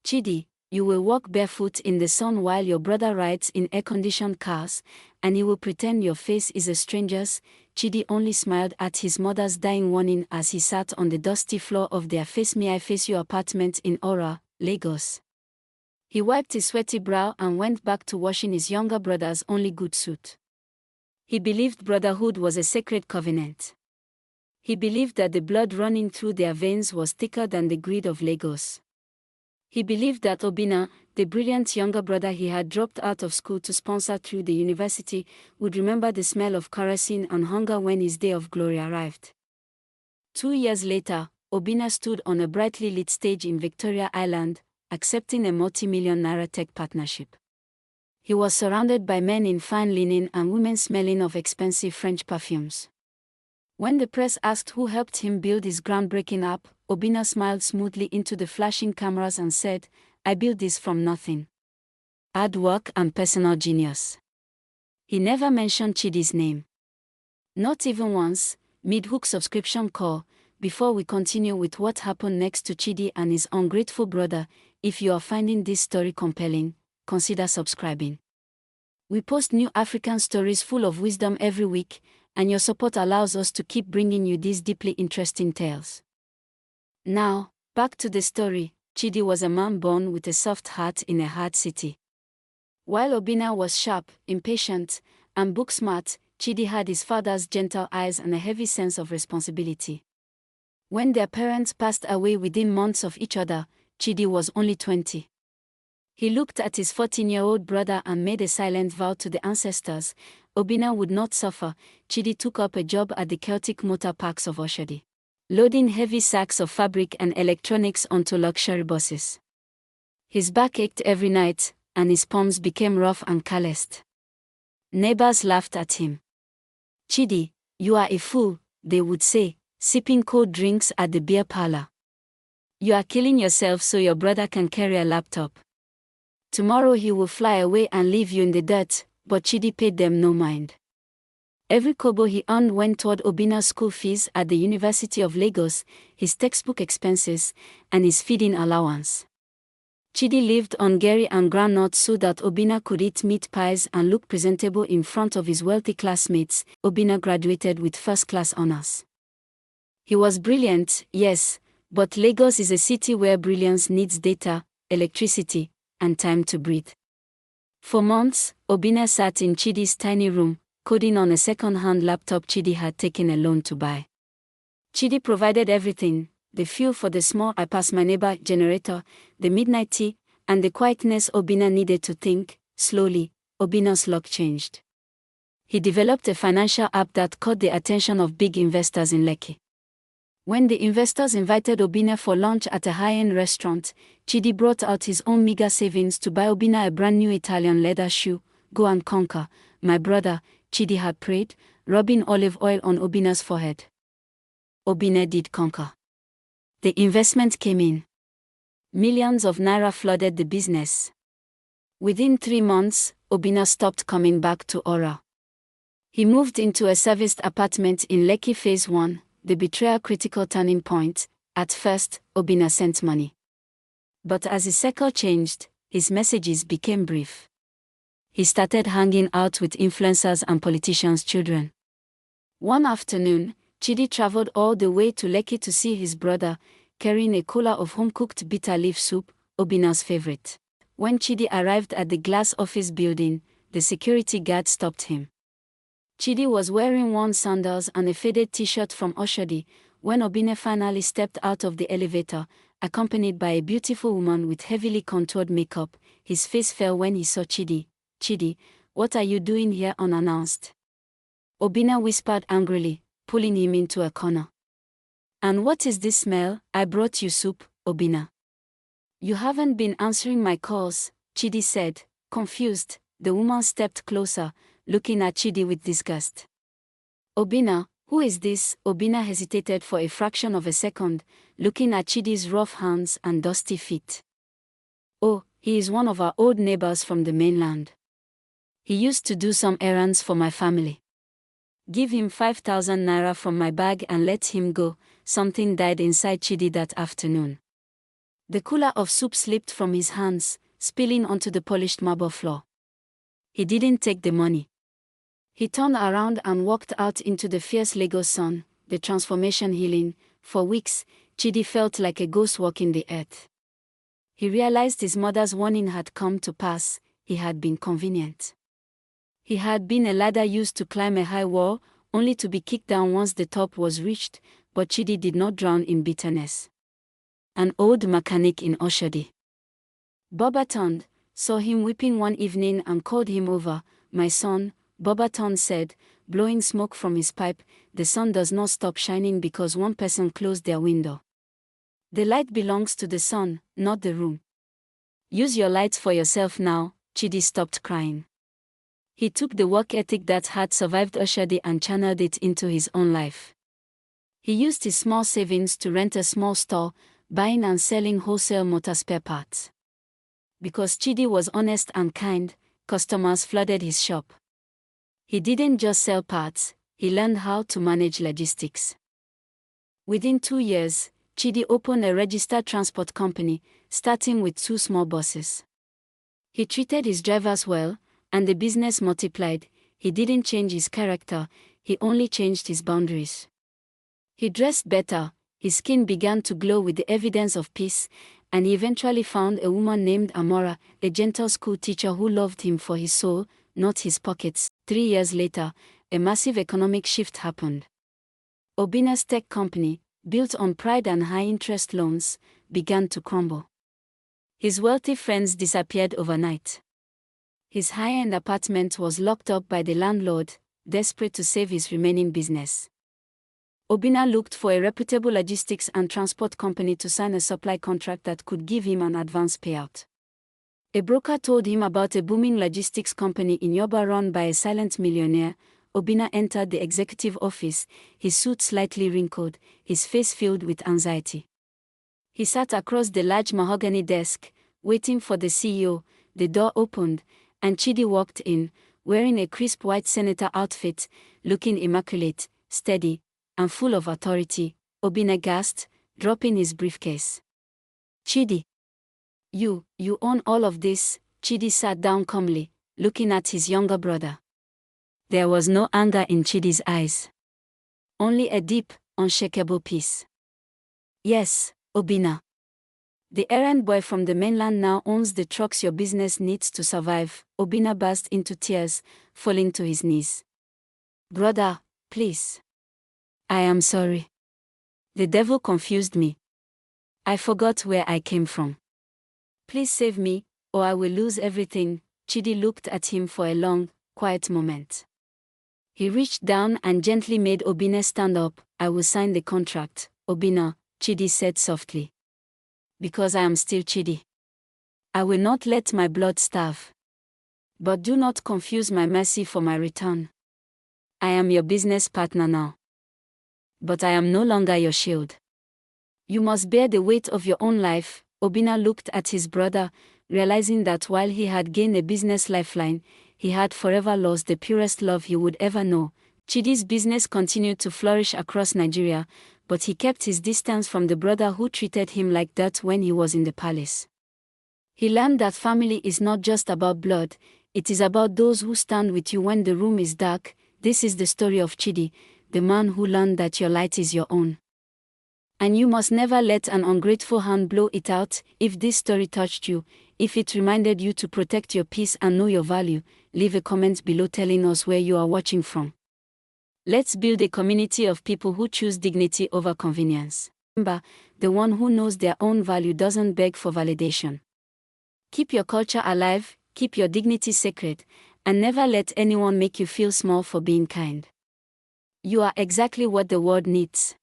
Chidi, you will walk barefoot in the sun while your brother rides in air-conditioned cars, and he will pretend your face is a stranger's. Chidi only smiled at his mother's dying warning as he sat on the dusty floor of their Face Me I Face You apartment in Ora, Lagos. He wiped his sweaty brow and went back to washing his younger brother's only good suit. He believed brotherhood was a sacred covenant. He believed that the blood running through their veins was thicker than the greed of Lagos. He believed that Obinna, the brilliant younger brother he had dropped out of school to sponsor through the university, would remember the smell of kerosene and hunger when his day of glory arrived. 2 years later, Obinna stood on a brightly lit stage in Victoria Island, accepting a multi-million naira tech partnership. He was surrounded by men in fine linen and women smelling of expensive French perfumes. When the press asked who helped him build his groundbreaking app, Obinna smiled smoothly into the flashing cameras and said, "I built this from nothing. Hard work and personal genius." He never mentioned Chidi's name. Not even once, mid-hook subscription call. Before we continue with what happened next to Chidi and his ungrateful brother, if you are finding this story compelling, consider subscribing. We post new African stories full of wisdom every week, and your support allows us to keep bringing you these deeply interesting tales. Now, back to the story. Chidi was a man born with a soft heart in a hard city. While Obinna was sharp, impatient, and book-smart, Chidi had his father's gentle eyes and a heavy sense of responsibility. When their parents passed away within months of each other, Chidi was only 20. He looked at his 14-year-old brother and made a silent vow to the ancestors: Obinna would not suffer. Chidi took up a job at the chaotic motor parks of Oshodi, loading heavy sacks of fabric and electronics onto luxury buses. His back ached every night, and his palms became rough and calloused. Neighbors laughed at him. "Chidi, you are a fool," they would say, sipping cold drinks at the beer parlor. "You are killing yourself so your brother can carry a laptop. Tomorrow he will fly away and leave you in the dirt," but Chidi paid them no mind. Every kobo he earned went toward Obinna's school fees at the University of Lagos, his textbook expenses, and his feeding allowance. Chidi lived on gari and groundnuts so that Obinna could eat meat pies and look presentable in front of his wealthy classmates. Obinna graduated with first-class honors. He was brilliant, yes, but Lagos is a city where brilliance needs data, electricity, and time to breathe. For months, Obinna sat in Chidi's tiny room, coding on a second-hand laptop Chidi had taken a loan to buy. Chidi provided everything: the fuel for the small "I Pass My Neighbor" generator, the midnight tea, and the quietness Obinna needed to think. Slowly, Obinna's luck changed. He developed a financial app that caught the attention of big investors in Lekki. When the investors invited Obinna for lunch at a high-end restaurant, Chidi brought out his own meager savings to buy Obinna a brand new Italian leather shoe. "Go and conquer, my brother," Chidi had prayed, rubbing olive oil on Obinna's forehead. Obinna did conquer. The investment came in. Millions of naira flooded the business. Within 3 months, Obinna stopped coming back to Ora. He moved into a serviced apartment in Lekki Phase 1, the betrayal critical turning point. At first, Obinna sent money. But as his circle changed, his messages became brief. He started hanging out with influencers and politicians' children. One afternoon, Chidi traveled all the way to Lekki to see his brother, carrying a cooler of home-cooked bitter leaf soup, Obinna's favorite. When Chidi arrived at the glass office building, the security guard stopped him. Chidi was wearing worn sandals and a faded t-shirt from Oshodi. When Obinna finally stepped out of the elevator, accompanied by a beautiful woman with heavily contoured makeup, his face fell when he saw Chidi. "Chidi, what are you doing here unannounced?" Obinna whispered angrily, pulling him into a corner. "And what is this smell?" "I brought you soup, Obinna." "You haven't been answering my calls," Chidi said, confused. The woman stepped closer, looking at Chidi with disgust. "Obinna, who is this?" Obinna hesitated for a fraction of a second, looking at Chidi's rough hands and dusty feet. "Oh, he is one of our old neighbors from the mainland. He used to do some errands for my family. Give him 5,000 naira from my bag and let him go." Something died inside Chidi that afternoon. The cooler of soup slipped from his hands, spilling onto the polished marble floor. He didn't take the money. He turned around and walked out into the fierce Lagos sun, the transformation healing. For weeks, Chidi felt like a ghost walking the earth. He realized his mother's warning had come to pass. He had been convenient. He had been a ladder used to climb a high wall, only to be kicked down once the top was reached, but Chidi did not drown in bitterness. An old mechanic in Oshodi, Boba turned, saw him weeping one evening and called him over. "My son," Boba said, blowing smoke from his pipe, "the sun does not stop shining because one person closed their window. The light belongs to the sun, not the room. Use your lights for yourself now." Chidi stopped crying. He took the work ethic that had survived Oshodi and channeled it into his own life. He used his small savings to rent a small store, buying and selling wholesale motor spare parts. Because Chidi was honest and kind, customers flooded his shop. He didn't just sell parts, he learned how to manage logistics. Within 2 years, Chidi opened a registered transport company, starting with 2 small buses. He treated his drivers well, and the business multiplied. He didn't change his character, he only changed his boundaries. He dressed better, his skin began to glow with the evidence of peace, and he eventually found a woman named Amora, a gentle school teacher who loved him for his soul, not his pockets. 3 years later, a massive economic shift happened. Obina's tech company, built on pride and high-interest loans, began to crumble. His wealthy friends disappeared overnight. His high-end apartment was locked up by the landlord, desperate to save his remaining business. Obina looked for a reputable logistics and transport company to sign a supply contract that could give him an advance payout. A broker told him about a booming logistics company in Yoba run by a silent millionaire. Obina entered the executive office, his suit slightly wrinkled, his face filled with anxiety. He sat across the large mahogany desk, waiting for the CEO. The door opened, and Chidi walked in, wearing a crisp white senator outfit, looking immaculate, steady, and full of authority. Obina gasped, dropping his briefcase. "Chidi. You own all of this." Chidi sat down calmly, looking at his younger brother. There was no anger in Chidi's eyes. Only a deep, unshakable peace. "Yes, Obina. The errand boy from the mainland now owns the trucks your business needs to survive." Obina burst into tears, falling to his knees. "Brother, please. I am sorry. The devil confused me. I forgot where I came from. Please save me, or I will lose everything." Chidi looked at him for a long, quiet moment. He reached down and gently made Obina stand up. "I will sign the contract, Obina," Chidi said softly. "Because I am still Chidi. I will not let my blood starve. But do not confuse my mercy for my return. I am your business partner now. But I am no longer your shield. You must bear the weight of your own life." Obina looked at his brother, realizing that while he had gained a business lifeline, he had forever lost the purest love he would ever know. Chidi's business continued to flourish across Nigeria, but he kept his distance from the brother who treated him like dirt when he was in the palace. He learned that family is not just about blood, it is about those who stand with you when the room is dark. This is the story of Chidi, the man who learned that your light is your own. And you must never let an ungrateful hand blow it out. If this story touched you, if it reminded you to protect your peace and know your value, leave a comment below telling us where you are watching from. Let's build a community of people who choose dignity over convenience. Remember, the one who knows their own value doesn't beg for validation. Keep your culture alive, keep your dignity sacred, and never let anyone make you feel small for being kind. You are exactly what the world needs.